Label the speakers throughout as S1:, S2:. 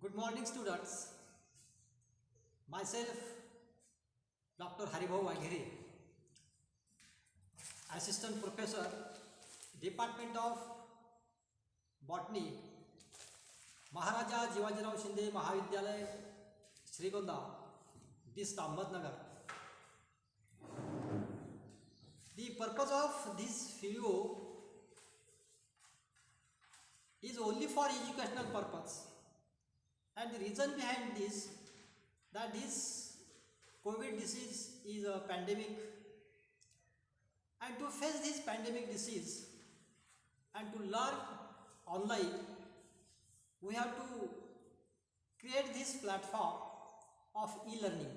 S1: Good morning, students. Myself, Dr. Haribhau Vaghere, Assistant Professor, Department of Botany, Maharaja Jivajirao Shinde Mahavidyalay, Srigonda, Dist Ahmednagar. The purpose of this video is only for educational purpose, and the reason behind this that this COVID disease is a pandemic, and to face this pandemic disease and to learn online, we have to create this platform of e-learning.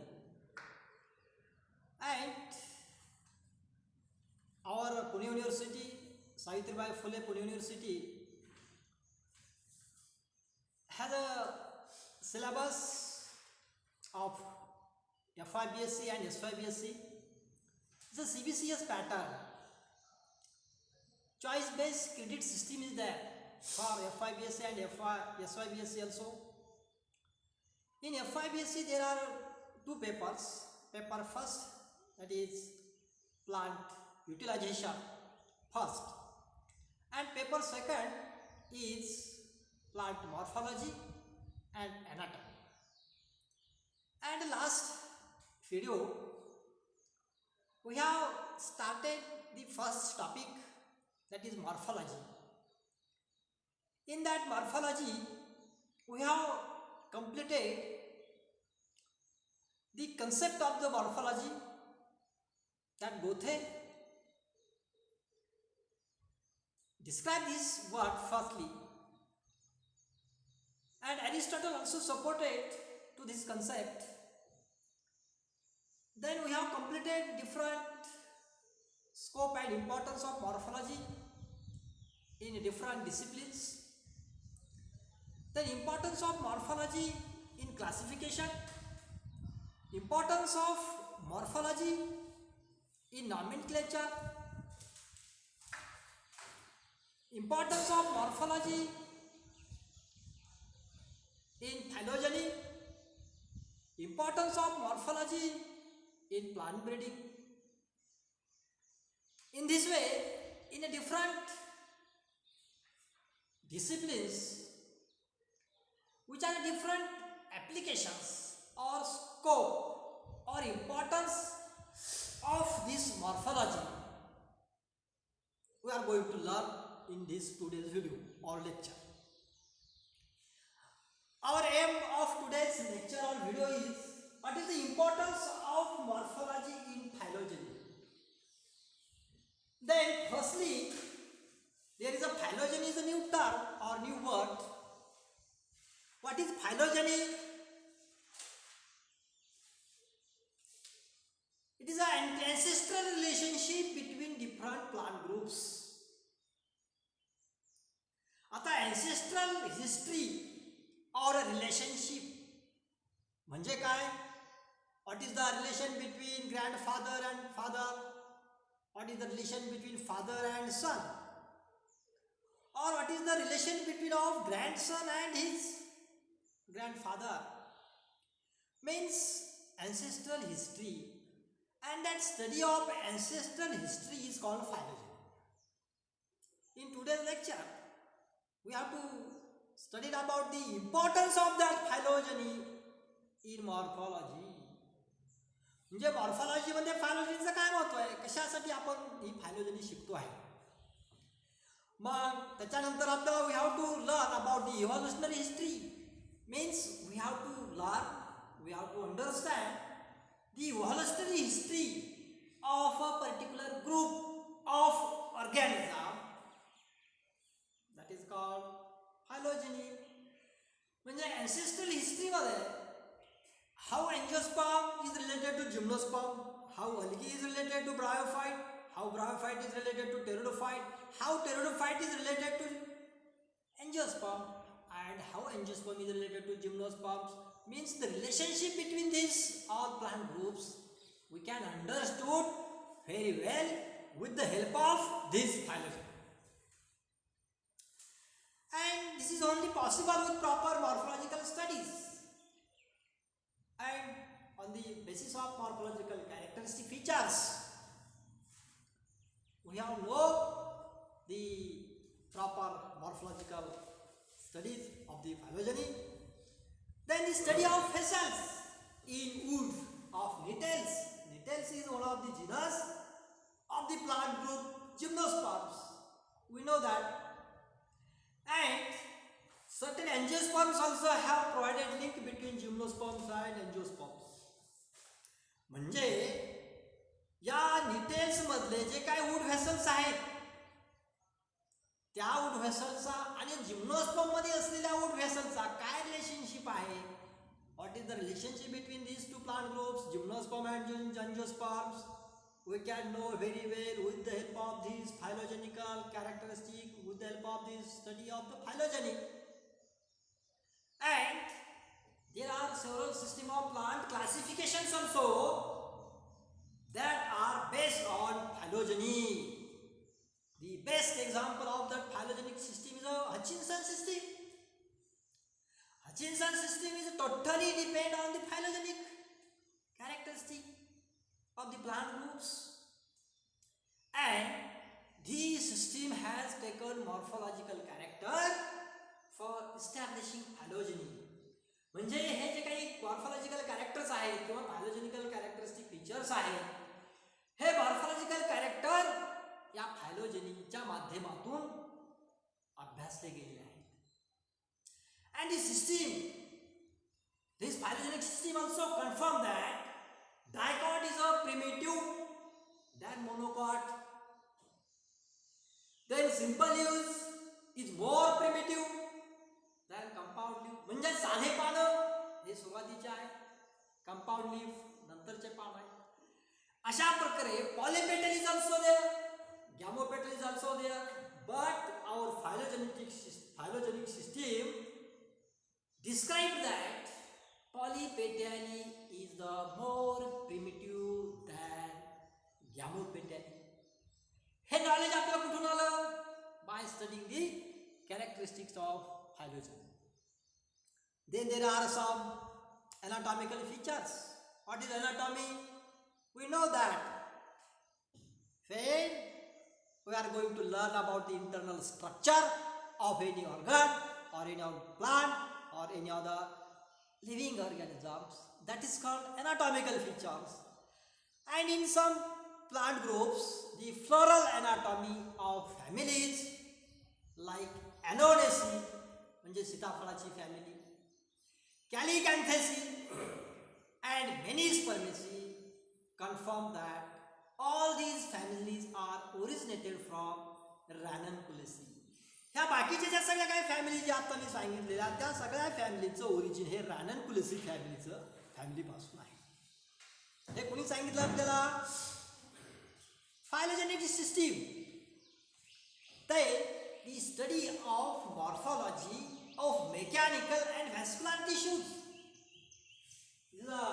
S1: And our Pune University, Savitribai Phule Pune University, has a syllabus of FIBSc and SYBSc. It's a CBCS pattern. Choice based credit system is there for FIBSc and SYBSc also. In FIBSc there are two papers. Paper first, that is plant utilization first, and paper second is plant morphology and anatomy. And last video we have started the first topic, that is morphology. In that morphology we have completed the concept of the morphology, that Goethe described this word firstly, and Aristotle also supported to this concept. Then we have completed different scope and importance of morphology in different disciplines. Then importance of morphology in classification, importance of morphology in nomenclature, importance of morphology in phylogeny, importance of morphology in plant breeding. In this way, in a different disciplines which are different applications or scope or importance of this morphology, we are going to learn in this today's video or lecture. Our aim of today's lecture or video is, what is the importance of morphology in phylogeny? Then firstly, there is a phylogeny is a new term or new word. What is phylogeny? It is an ancestral relationship between different plant groups. आता ancestral history or a relationship म्हणजे काय? What is the relation between grandfather and father? What is the relation between father and son? Or what is the relation between of grandson and his grandfather? Means ancestral history, and that study of ancestral history is called phylogeny. In today's lecture, we have to study about the importance of that phylogeny in morphology. म्हणजे morphology मध्ये फायलोजनीचं काय महत्व आहे, कशासाठी आपण ही फायलोजनी शिकतो आहे. मग त्याच्यानंतर आपल्याला we have to learn about the evolutionary history. Means we have to learn, we have to understand the evolutionary history of a particular group of organism, that is called phylogeny. म्हणजे ancestral हिस्ट्री मध्ये how angiosperm is related to gymnosperm, how algae is related to bryophyte, how bryophyte is related to pteridophyte, how pteridophyte is related to angiosperm, and how angiosperm is related to gymnosperms. Means the relationship between these all plant groups we can understood very well with the help of this phylogeny. And this this is only possible with proper morphological studies. And on the basis of morphological characteristic features, we have know the proper morphological studies of the phylogeny. Then the study of vessels in wood of nettles. Nettles is one of the genus of the plant group Gymnosperms. We know that. And certain angiosperms also have provided link between gymnosperms and angiosperms. म्हणजे या निटेल्स मधले जे काही would vessels आहेत त्या would व्हेसलचा आणि gymnosperm मध्ये असलेल्या would व्हेसलचा काय रिलेशनशिप आहे? What is the relationship between these two plant groups gymnosperm and angiosperms? We can know very well with the help of these phylogenical characteristics, with the help of this study of the phylogeny. And there are several system of plant classifications also that are based on phylogeny. The best example of that phylogenic system is a Hutchinson system. Hutchinson system is totally depend on the phylogenic characteristic of the plant groups, and this system has taken morphological character for establishing phylogeny. म्हणजे हे जे काही morphological characters आहेत किंवा फायलोजेनिकल characteristic features आहेत हे morphological character या फायलोजेनीच्या माध्यमातून अभ्यासले गेले आहेत. And this system, this phylogenic system also confirm that dicot is a primitive than monocot. Then simple leaves is more primitive than compound leaf. म्हणजे साधे पानं हे सुरुवातीचे आहे, कंपाऊंड लीफ नंतरचे पान आहे. अशा प्रकारे polypetal is also there, gamopetal is also there, but our phylogenic system described that polypetally is the more primitive than gamopetally. Hey knowledge आपल्याला कुठून आलं? By studying the characteristics of phylogeny. Then there are some anatomical features. What is anatomy? We know that when we are going to learn about the internal structure of any organ or any plant or any other living organisms, that is called anatomical features. And in some plant groups, the floral anatomy of families like Anonaceae, म्हणजे सीताफळाची family, Calicanthaceae and many Spermaceae confirm that all these families are originated from Ranunculaceae. ह्या बाकीच्या ज्या सगळ्या काही family ज्या आता मी सांगितलेल्या त्या सगळ्या फॅमिलीचं ओरिजिन हे Ranunculaceae फॅमिलीपासून आहे. हे कोणी सांगितलं आपल्याला? फायलोजेनिक सिस्टीम. ते the study of morphology of mechanical and vascular tissues. This is a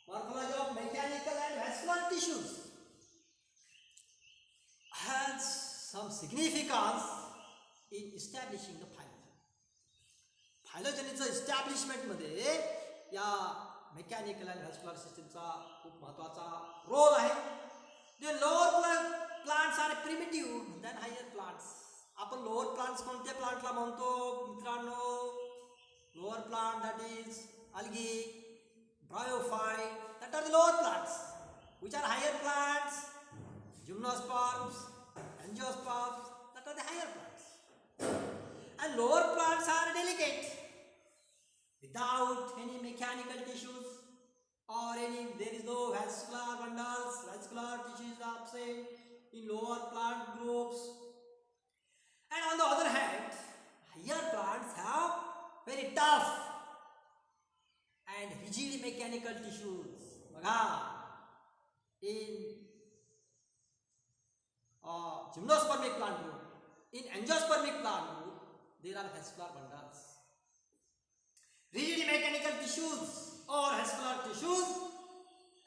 S1: morphology of mechanical and vascular tissues has some significance in establishing the phylogeny. फायलोजेनीचं इस्टॅब्लिशमेंट मध्ये या मेकॅनिकल अँड व्हॅस्क्युलर सिस्टीमचा खूप महत्त्वाचा रोल आहे. The lower plants are primitive than higher plants. आपण lower plants कोणत्या प्लांटला म्हणतो मित्रांनो? Lower plant that is algae, bryophyte, that are the lower plants. Which are higher plants? Gymnosperms, angiosperms, that are the higher plants. And lower plants are delicate, without any mechanical tissues or any, there is no vascular bundles, vascular tissues are absent in lower plant groups. And on the other hand, higher plants have very tough and rigid mechanical tissues. बघा, in gymnospermic plant group, in angiospermic plant group, there are vascular bundles. Rigid mechanical tissues or vascular tissues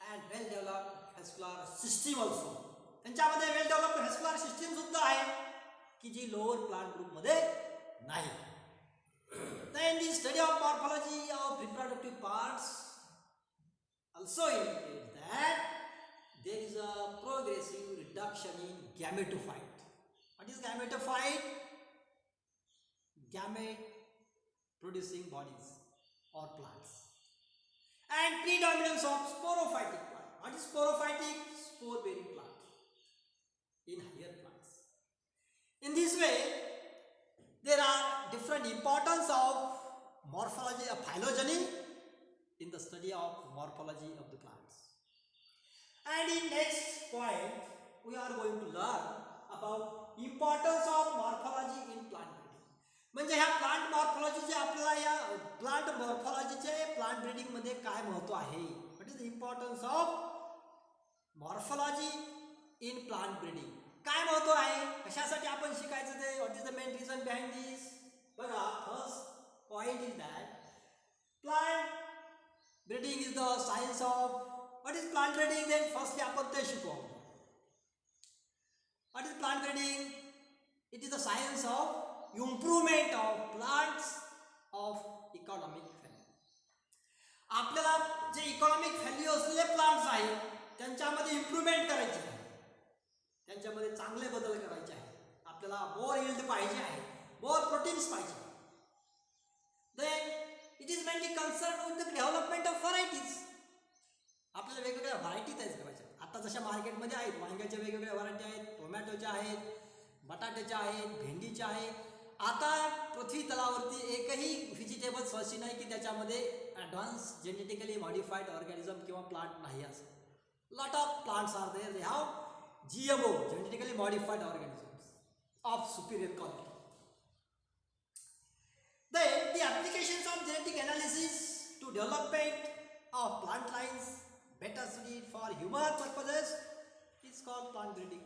S1: and well developed vascular system also. त्यांच्यामध्ये well developed vascular system सुद्धा आहे की जी lower plant group मध्ये नाही. of morphology of reproductive parts also indicates that there is a progressive reduction in gametophyte. What is gametophyte? Gamete producing bodies or plants. And predominance of sporophytic plant. What is sporophytic? Spore bearing plant in higher plants. In this way, there are different importance of morphology of phylogeny in the study of morphology of the plants. And in next point, we are going to learn about importance of morphology in plant breeding. म्हणजे ह्या plant मॉर्फॉलॉजीचे आपल्याला या plant मॉर्फॉलॉजीचे plant breeding मध्ये काय महत्व आहे. What is the importance of morphology in plant breeding. काय महत्व आहे, कशासाठी आपण शिकायचं ते. What is the main reason behind this. बघा, first point is that plant breeding is the science of. What is plant breeding. Then firstly आपण ते शिकू. What is plant breeding. It is the science of improvement of plants of economic value. आपल्याला जे economic value असलेले plants आहेत त्यांच्यामध्ये improvement करायची आहे, त्यांच्यामध्ये चांगले बदल करायचे आहे. आपल्याला मोर यील्ड पाहिजे आहे, मोर प्रोटीन्स पाहिजे. Then it is mainly concern with the development of varieties. आपल्याला वेगवेगळ्या व्हरायटी तयार करायच्या. आता जशा मार्केटमध्ये आहेत वांग्याच्या वेगवेगळ्या व्हरायटी आहेत, टोमॅटोच्या आहेत, बटाट्याच्या आहेत, भेंडीच्या आहेत. आता पृथ्वी तलावरती एकही व्हेजिटेबल्स अशी नाही की त्याच्यामध्ये ॲडव्हान्स जेनेटिकली मॉडिफाईड ऑर्गॅनिझम किंवा प्लांट नाही असं. Lot of plants are there. They have GMO, genetically modified organisms of superior quality. Then the applications of genetic analysis to development of plant lines better suited for human purposes is called plant breeding.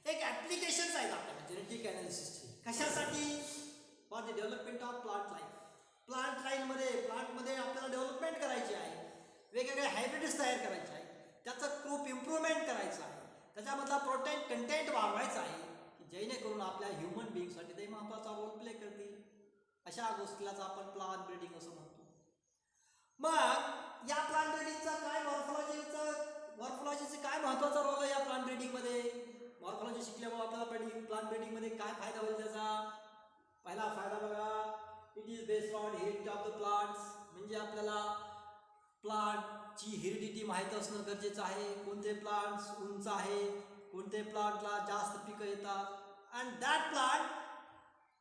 S1: एक applications आहेत आपल्याला genetic अनालिसिसची. कशासाठी. For the development of plant life. Plant प्लांटमध्ये आपल्याला development करायची आहे, वेगवेगळे हायब्रिड्स तयार करायचे आहे, त्याचं खूप इम्प्रूव्हमेंट करायचं आहे, त्याच्यामधला प्रोटीन कंटेंट वाढवायचा आहे की जेणेकरून आपल्या ह्युमन बिईंगसाठी ते महत्त्वाचा रोल प्ले करतील. अशा गोष्टीलाच आपण प्लांट ब्रीडिंग असं म्हणतो. मग या प्लांट ब्रीडिंगचा काय मॉर्फॉलॉजीचा काय महत्त्वाचा रोल आहे या प्लांट ब्रीडिंगमध्ये. मॉर्फॉलॉजी शिकल्यामुळे आपल्याला प्लांट ब्रीडिंगमध्ये काय फायदा होईल त्याचा. पहिला फायदा बघा, it is based on heredity of the plants. म्हणजे आपल्याला प्लांटची हेरिडिटी माहीत असणं गरजेचं आहे. कोणते प्लांट्स उंच आहे, कोणते प्लांटला जास्त पिकं येतात. And that plant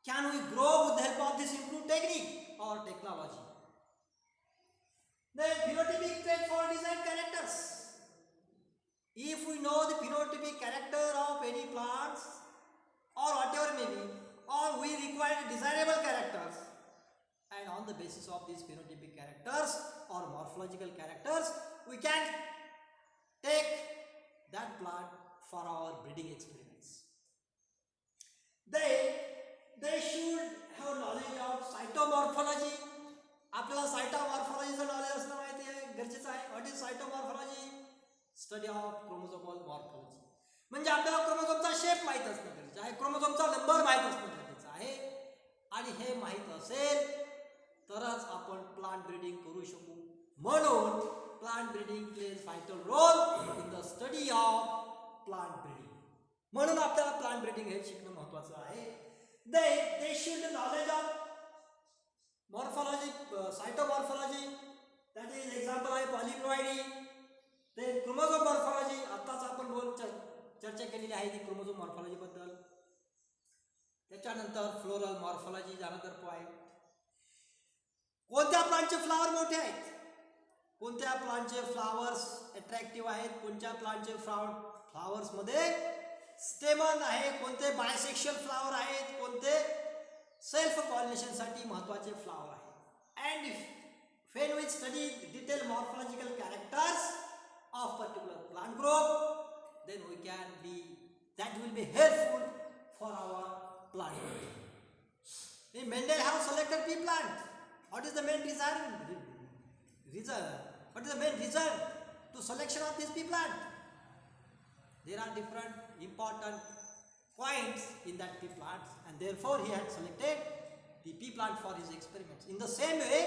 S1: can we grow with the help of this improved technique और technology. Then phenotypic trait for desired characters. If we know the phenotypic character of any plants or whatever may be, or we require desirable characters, and on the basis of these phenotypic characters or morphological characters, we can take that plant for our breeding experiments. They should have knowledge of cytomorphology. आपल्याला सायटोमॉर्फॉलॉजीचं knowledge असणं माहिती आहे, गरजेचं आहे. What is cytomorphology. Study of chromosomal morphology. म्हणजे आपल्याला क्रोमोझोमचा shape माहीत असणं गरजेचं आहे, क्रोमोझोमचा नंबर माहीत असणं गरजेचं आहे. आणि हे माहीत असेल तरच आपण प्लांट ब्रीडिंग करू शकू. म्हणून plant breeding plays vital role in the study of plant breeding. म्हणून आपल्याला प्लांट ब्रीडिंग हे शिकणं महत्त्वाचं आहे. They should knowledge of morphology, cytomorphology, that is example आहे polyploidy. then chromosome morphology, आत्ताच आपण चर्चा केलेली आहे ती क्रोमोझोम मॉर्फॉलॉजी बद्दल. त्याच्यानंतर फ्लोरल मॉर्फॉलॉजी, अनदर पॉइंट. कोणत्या प्लांटचे फ्लावर मोठे आहेत, कोणत्या प्लांटचे फ्लावर्स अट्रॅक्टिव्ह आहेत, कोणत्या प्लांटचे फ्लावर्समध्ये स्टेमन आहे, कोणते बायसेक्शुअल फ्लावर आहेत, कोणते सेल्फ पॉलिनेशनसाठी महत्त्वाचे फ्लावर आहे. And when we study detailed morphological characters of particular plant group, then that will be helpful for our plant. Mendel have selected pea plant. What is the main reason? What is the main reason to selection of this pea plant? There are different important points in that pea plants, and therefore he had selected the pea plant for his experiments. In the same way,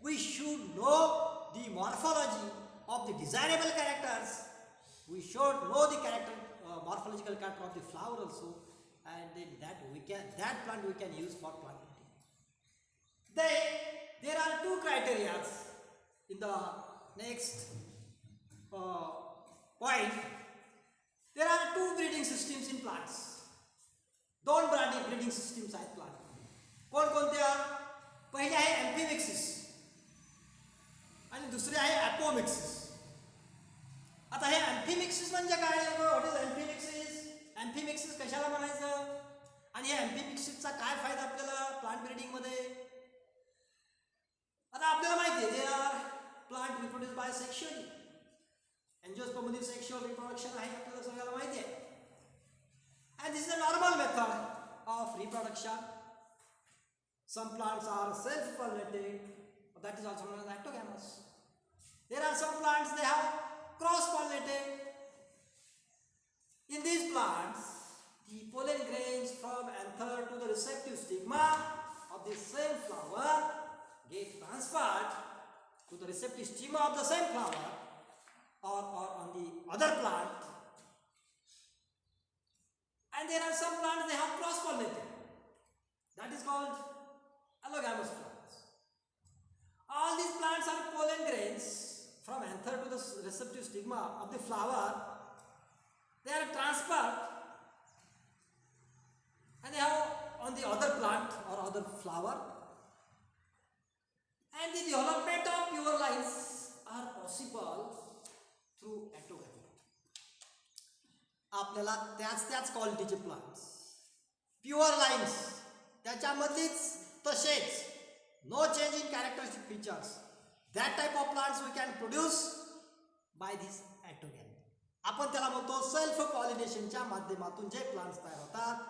S1: we should know the morphology of the desirable characters. We should know the morphological character of the flower also, and then that plant we can use for plant breeding. Then there are two criteria in the next point. There are two breeding systems in plants. दोन breeding systems आहेत plant. कोणकोणत्या? पहिले आहे एम्फिमिक्सिस आणि दुसरे आहे ॲपोमिक्सिस. आता हे एम्फिमिक्सिस म्हणजे काय? What is एम्फिमिक्सिस? एम्फिमिक्सिस कशाला म्हणायचं आणि या एम्फिमिक्सिसचा काय फायदा आपल्याला प्लांट ब्रीडिंग मध्ये? आता आपल्याला माहिती आहे, they are plant reproduce by sexually. एंजिओस्पर्ममधील सेक्शुअल रिप्रोडक्शन आहे, आपल्याला सगळ्याला माहिती आहे. And this is a normal method of reproduction. Some plants are self-pollinated, that is also known as ectogamous. There are some plants they have cross-pollinated. In these plants, the pollen grains from anther to the receptive stigma of the same flower get transferred to the receptive stigma of the same flower or on the other plant. And there are some plants they have cross-pollinated. That is called allogamous plants. All these plants are pollen grains from anther to the receptive stigma of the flower. They are transferred and they have on the other plant or other flower. And the development of pure lines are possible through ectogamy. आपल्याला त्याच क्वालिटीचे plants, pure lines, त्याच्यामधलीच तसेच no change in characteristic features, that type of plants we can produce by this autogamy. आपण त्याला म्हणतो self पॉलिनेशनच्या माध्यमातून जे plants तयार होतात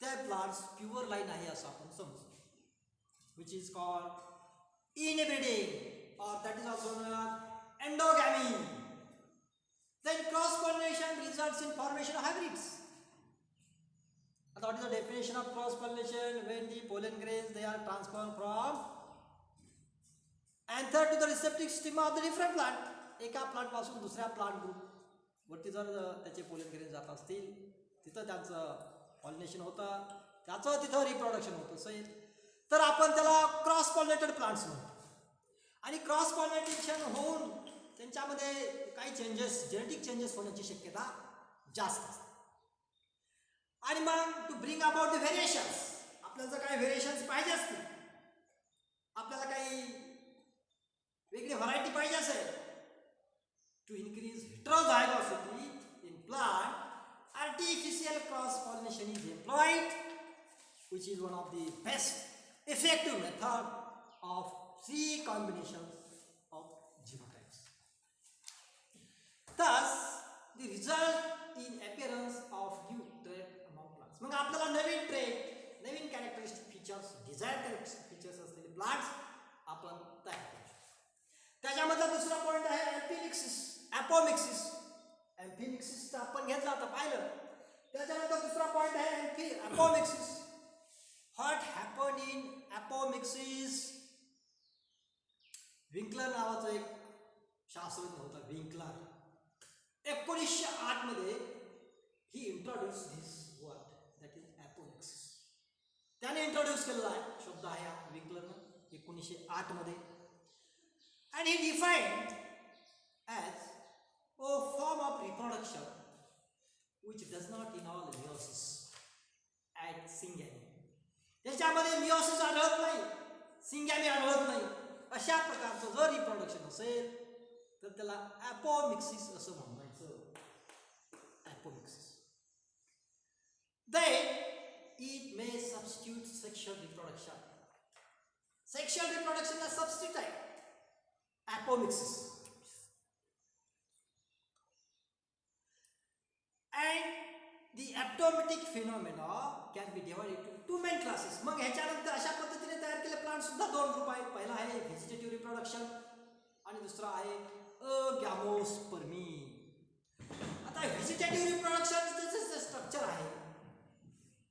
S1: ते प्लांट्स प्युअर लाईन आहे असं आपण समजतो, विच इज कॉल्ड इनब्रीडिंग और that is also known as endogamy. Then cross-pollination results in formation of hybrids. And what is the definition of cross-pollination? When the pollen grains they are transferred from anther to the receptive stigma of the different plant. एका plant पासून दुसऱ्या plant group वरती जर त्याचे pollen grain जात असतील, तिथं त्यांचं पॉलिनेशन होतं, त्याचं तिथं रिप्रोडक्शन होतं असेल तर आपण त्याला क्रॉस पॉलिनेटेड प्लांट्स म्हणतो. आणि क्रॉस पॉलिनेशन होऊन त्यांच्यामध्ये काही चेंजेस, जेनेटिक चेंजेस होण्याची शक्यता जास्त असते. आणि मग to bring about the variations, आपल्याला जर काही व्हेरिएशन्स पाहिजे असतील, आपल्याला काही वेगळी व्हरायटी पाहिजे असेल, to increase heterozygosity in plant, artificial cross pollination is employed, which is one of the best effective method of recombinations of genotypes. Thus, the result in appearance of new trait among plants. मग आपल्याला नवीन trait, नवीन characteristic features, desire characteristic features असलेले plants आपण तयार करू शकतो. त्याच्यामधला दुसरा पॉईंट आहे एम्फिमिक्सिस, ॲपोमिक्सिस. एम्फिमिक्सिस आपण घेतला आता पाहिलं. त्याच्यानंतर दुसरा पॉईंट आहे apomixis. What happen in apomixis? Winkler नावाचा एक शास्त्रज्ञ होता, विंकलर. 1908 मध्ये he introduce this word, that is apomixis. त्याने इंट्रोड्यूस केलेला आहे शब्द आहे हा विंकलरनं 1908 मध्ये. And he defined as a form of reproduction which does not involve meiosis and syngamy. त्याच्यामध्ये मियोसिस आढळत नाही, सिंगॅमी आढळत नाही. अशा प्रकारचं जर रिप्रोडक्शन असेल तर त्याला ॲपोमिक्सिस असं म्हणायचं. ॲपोमिक्सिस. Then it may substitute sexual reproduction. Sexual reproduction La substitute आहे ॲपोमिक्सिस. And the aptomitic phenomena can be divided into two main classes. मग ह्याच्यानंतर अशा पद्धतीने तयार केले प्लांट सुद्धा दोन ग्रुप आहेत. पहिला आहे व्हेजिटेटिव्ह रिप्रोडक्शन आणि दुसरा आहे अगॅमोस्पर्मी. आता व्हेजिटेटिव्ह रिप्रोडक्शनचं जे स्ट्रक्चर आहे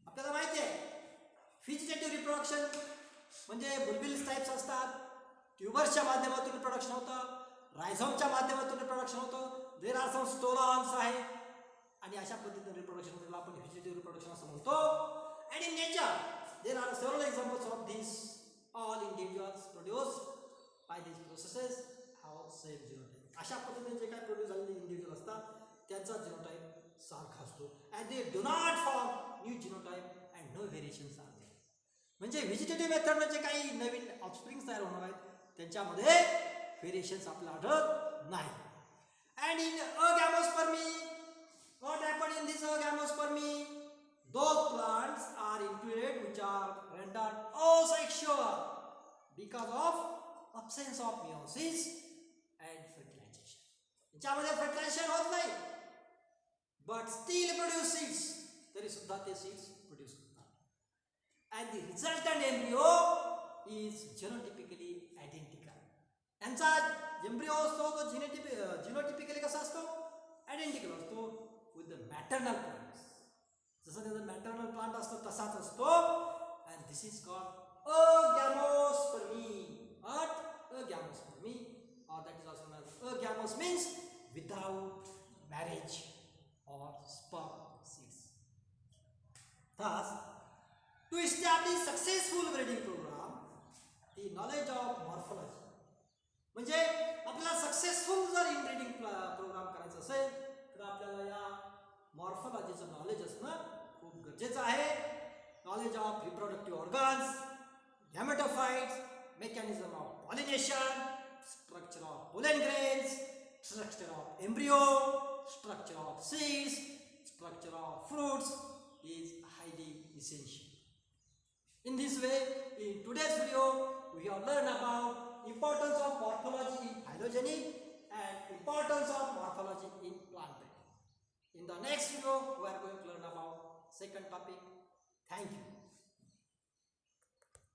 S1: आपल्याला माहिती आहे. व्हेजिटेटिव्ह रिप्रोडक्शन म्हणजे बुलबिल्स टाईप्स असतात, ट्युबर्सच्या माध्यमातून रिप्रोडक्शन होतं, रायझोमच्या माध्यमातून रिप्रोडक्शन होतं, देर आर सम स्टोलॉन्स आहे आणि अशा पद्धतीने रिप्रोडक्शन आपण व्हेजिटेटिव्ह रिप्रोडक्शन असं म्हणतो. And in nature there are several examples of this. All individuals produce by this processes have same genotype. अशा पद्धतीने जे काही प्रोड्यूस झालेले इंडिव्हिज्युअल असतात त्यांचा जिनोटाइप सारखा असतो. And they do not form new genotype and no variations are there. म्हणजे vegetative मेथडनं जे काही नवीन ऑफस्प्रिंग्स तयार होणार आहेत त्यांच्यामध्ये व्हेरिएशन्स आपल्याला आढळत नाही. And in agamospermy what happened in this agamospermy? Those plants are included which are rendered asexual because of absence of meiosis and fertilization. याच्यामध्ये fertilization होत नाही but still produce seeds. तरी सुद्धा ते seeds produce करतात. And the resultant embryo is genotypically identical. यांचा embryo असतो तो जिनोटिपिकली कसा असतो? आयडेंटिकल असतो with the maternal plants. जसं त्याचा मॅटर्नल प्लांट असतो तसाच असतो. and this is called agamospermy. What? Agamospermy, or that is also known as agamos means without marriage or sperm seeds. Thus, to establish successful breeding program, the knowledge of morphology म्हणजे आपल्याला successful जर inbreeding programme करायचा असेल तर आपल्याला या मॉर्फोलॉजीचं knowledge असणं खूप गरजेचं आहे. Knowledge of reproductive organs, gametophytes, mechanism of pollination, structure of pollen grains, structure of embryo, structure of seeds, structure of fruits is highly essential. In this way, in today's video, we have learned about importance of morphology in phylogeny and importance of morphology in plant breeding. In the next video, we are going to learn about second topic. Thank you.